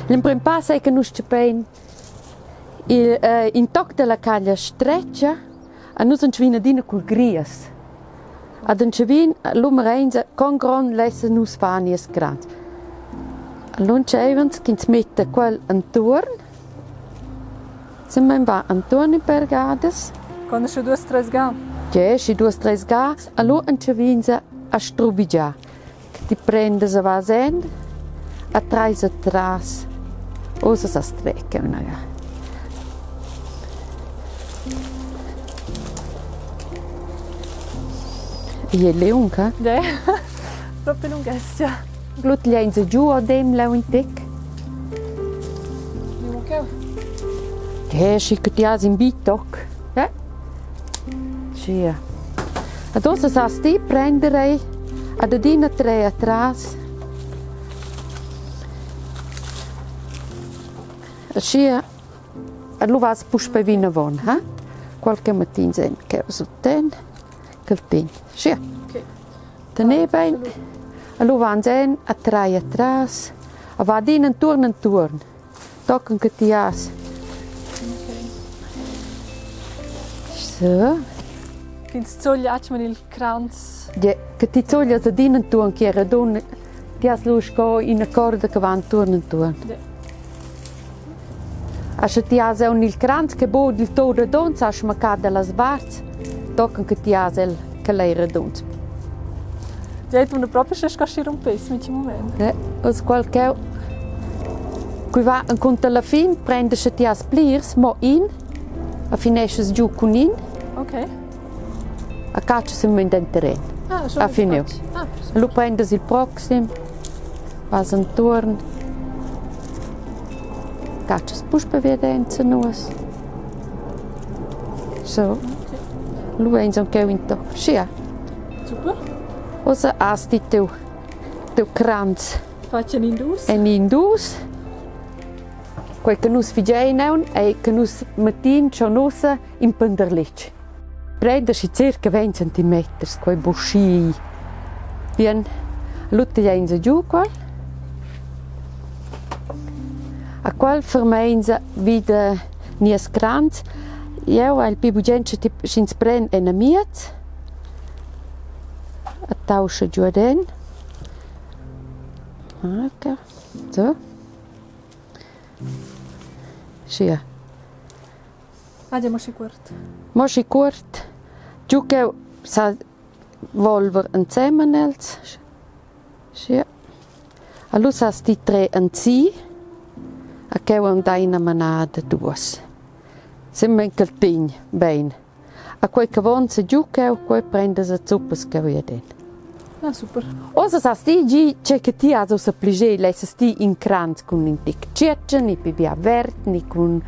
Il primo passo è che noi scegliamo in tocco della caglia streccia e noi ci viene con il gries. Ad un cevin l'umerenza con gran lesse nus fani es cranz. Allora c'evans che ci mette quel intorno. Se man va intorno in pergades. Quando c'è 2-3 ga? Ja, c'è 2-3 ga. Allora ci viene a strubiggiare. Ti prende se va sen, a trais atrás. O se sa strecca una ga. E è lunga? Ja, proprio lunghezza. Glut lienza giù a dem leu in tec. Andiamo che? Ja, si che ti has in bitoc. Ja? Sia. Adesso sa sti prendere a dedina 3 atrás. Sia. A lu vas puspe vina von, ha? Qualche mattin sen che so ten. Caltin. Sia. Ok. Daneben. Allora van sen a 3 atrás. A va din in turn. Tocken che ti has. So. Quindi zogliacci il cranz. Ja, che ti zoglia da din in turn che era don. Ti has lusco in a corda che van turn. Ja. A se ti has un il cranz che bod il todo don, sa schmacada las varz. Tocken che ti has el che lei redonz. Ja, tu non proprio se scasci un pezzo in quel momento. Os qualche qui va in conto alla fin prende se ti has blers mo in a finesces giù con in Ok. a caccia se in den terreno. Ah, A fineu. Ah, Lo prendes il proxim, vas intorno. Caccia spus per vedenza nuos. So. Lo vens anche in to. Sia. super. Osa asti teu cranz Faccio un indus. en indus. Quei che nus figeneun e che nus mattin c'ho nosa in penderlic. Prende si circa 20 cm, quei bosci. Bien, lutte jenza giù qual. A qual fermenza vide nies cranz. Io al pibugenche sch'ins pren en amiet. A tausche giù den. Ok. So. Sia. Andiamo sicuro. Moschi curt. Giù che sa volver en zemenels. Sia. Allora sa sti 3 en zi. A che un daina manada duas. Sembra in caltin, ben. A quei che vonza giù che quei prende se zuppas che veden. Ah, super. Osa sa sti gi c'è che ti ha so plige lesa sti in cranz con un tic cecce ni pibia vert ni con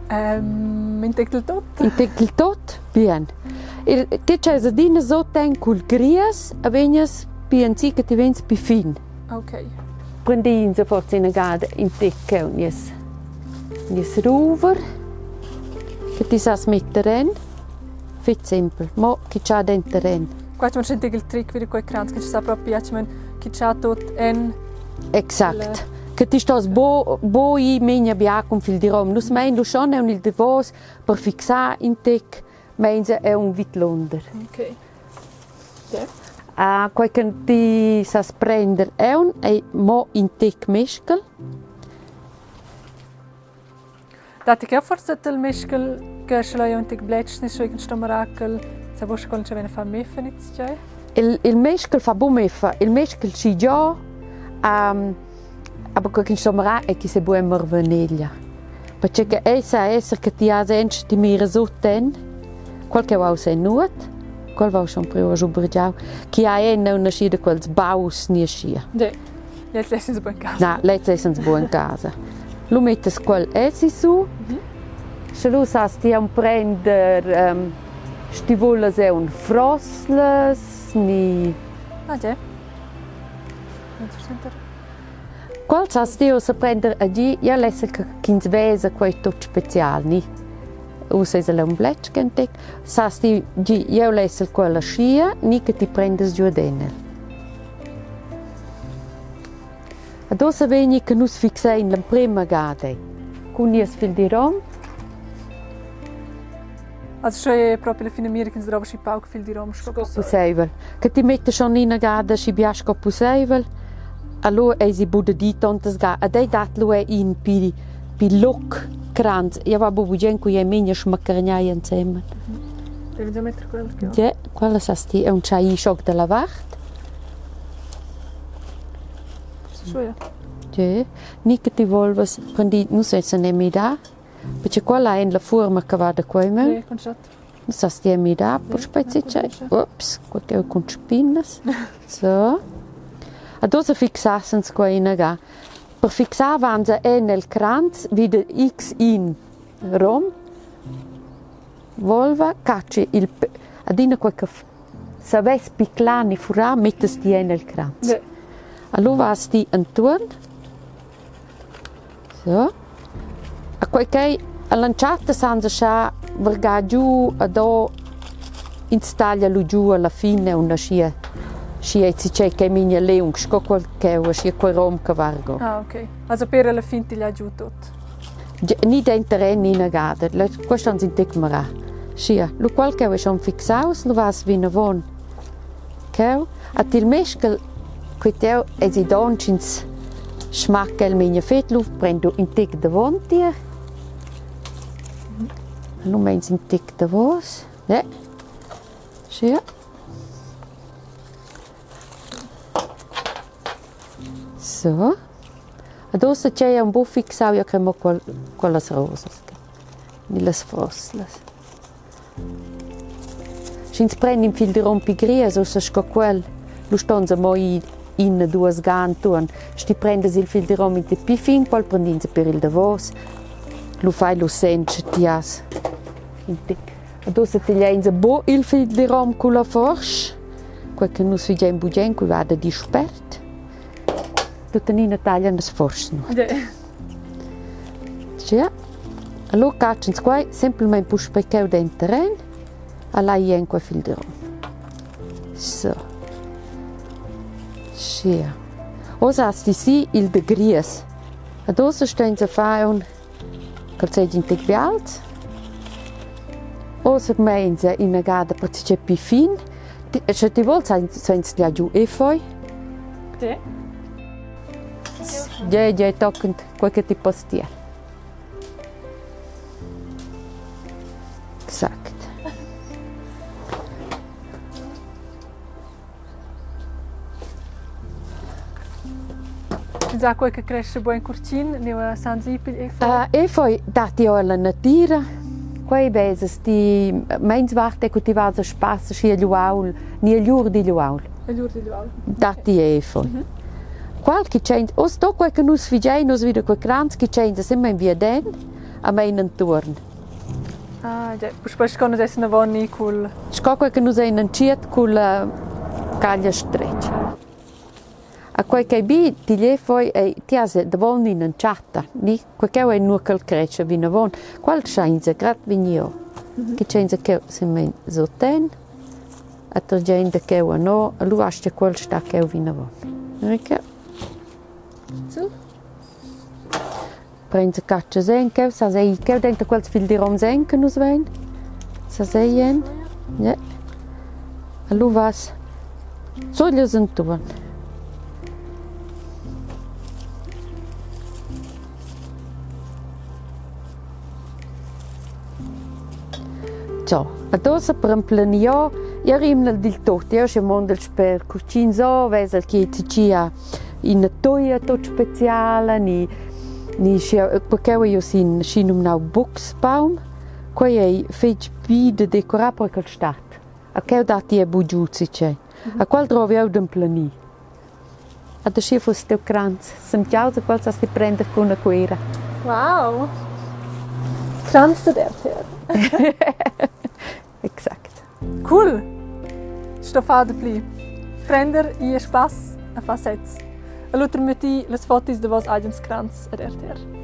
In tek tot. in tic tot bien. Ti c'è se dina so ten cul gries a vegnas pienzi che ti vens pi fin. Ok. Prendi in se forza in gada in tic nies. Nies rover che ti sa smetteren. Fit simpel, mo che c'ha denteren. Qua c'è un il trick per quei cranz che ci sta proprio piacciono che c'ha tot en. Exakt. Che ti stos bo I menia bia con fil di rom. Nus mein lu schon è un il devos per fixar in tic, mense è un vitlonder. Ok. Ja. A quei che ti sa prender è un e mo in tic mescal. Dati che forse il mescal che ce l'hai un tic blech ni so in sto miracle. Se vuoi con c'è bene fa meffa nit c'è. Il mescal fa bo meffa, il mescal ci già aber che insomma è che se buon morvaneglia. Perché che essa essere che ti ha senso di mira so ten, qualche va se nuot, qual va schon prima zambregiar, che ha una scida quels baus ni scia. Ja. Jetzt lässt es buon casa. Na, let's essens buon casa. Lu mettes quel essi su. Se lu sa sti un prender stivolas è un frosles ni Ah, ja. Interessant. qual sa sti o sa prender a gi ja lesse che kins vesa quei tot special ni. O se le un blech kentek sa sti gi io lesse quella scia ni che ti prendes giù denel. Adesso veni che nus fixein la prima gade. Con nies fil di rom. Also schon proprio la fine mira che si trova si pauc fil di rom scopo. Possibile. Che ti mette schon in una gada si biasco possibile. Allora è si bude di tantas ga. A dei dat lo è in pi look cranz. Io va bugen qui è menia schmaccargnai insieme. Devi già mettere quello che ho. Ja, quella sasti è un chai shock della vart. Schon ja. Ja, ni che ti volvas prendi non sai se ne mi da. Perché quella è la forma che va da qua in me. Con Charta. Non sa se mi da, poi spezzice. Ops, qua che con spinnas. So. Adesso fixassens qua in ga. Per fixare vanza è nel cranz vide X in rom. Volva cacci il adina qualche saves piclani fura mettesti nel cranz. Ja. Allora vasti intorno. So. A qualche lanciata senza scia verga giù a do installa lu giù alla fine una scia si c'è che mia leung sco qualche scia quel rom che vargo. Ah, ok. Also per la fin ti gli giù tutto. Ni dentro ni negada. Questo non si intecmara. Scia, lu qualche è schon fixaus, lu vas vina von. Keu, a til meskel quiteu e si doncins schmacca il mia fet lu prendo in tic de von tier. Nu mens in tic de vos. Ja. Scia. So. Adesso c'è un po' fixato io che mo quelle rosas. Nelle fossles. Sch'ins prendi in fil di rompigria, so se sco quel. Lu stonza moi in due gantuan. Sti prendes il fil di rom in te pifin, poi prendi per il davos. Lu fai lu senche tias. Adesso ti leins bo il fil di rom con la force. Quel che non si già in bugen, qui vada di spert. Tu tenina taglian das force no. Ja. Ja. Allora caccians qua semplicemente push perché dentro. Alla ien qua fil di rom. So. Schia. Osa sti si il de gries. Adesso stenza fa un calzegin tic bialt. Osa menza in una gada per c'è più fin. Se ti vuol senza giù e poi. Ja. Ja, toccant quel che ti postia. Exact. Già quel che cresce buon curcin, ne va sensibile E poi dati alla natura. Quei veses ti mens varte che ti vas a spassa sia luaul, ni liur di luaul. E giù di luau. Dati e poi. Qualche change, o sto quel che nus figiai, nus vida quel cranz che change sempre in via den, a me in intorno. Ah, ja. Poi scono adesso una vonni col. Sco quel che nus in anciet con la caglia streccia. A quel che bi ti le poi e ti ase da vonni in Charta, ni quel che è nur quel cresce vina von. Qual change grat vinio. Che change che se men zoten. A tergente che no, lu asce quel sta che vina von. Rica. So. Prende caccia senke, sa sei che dentro quel fil di rom senke nus ven. Sa sei en. Ja. Allu vas. Soglios intorn. So, adesso per un planio, io rimnel del tutto, io c'è mondel per cucin so, vesel che ci ha in toia tot speciale, ni perché io sin un nau buxbaum, qui è fece pi de decorar per quel stat. A che dati è bugiuzzi c'è. A qual trovi io un plani. Adesso fu sto cranz, sentiamo se qual si prende con una quera. Wow. Cranz der RTR. Exact. Cool. Sto fado pli. Prender i spass a fa sets. Allora metti le fotos de vos agens cranz ad RTR.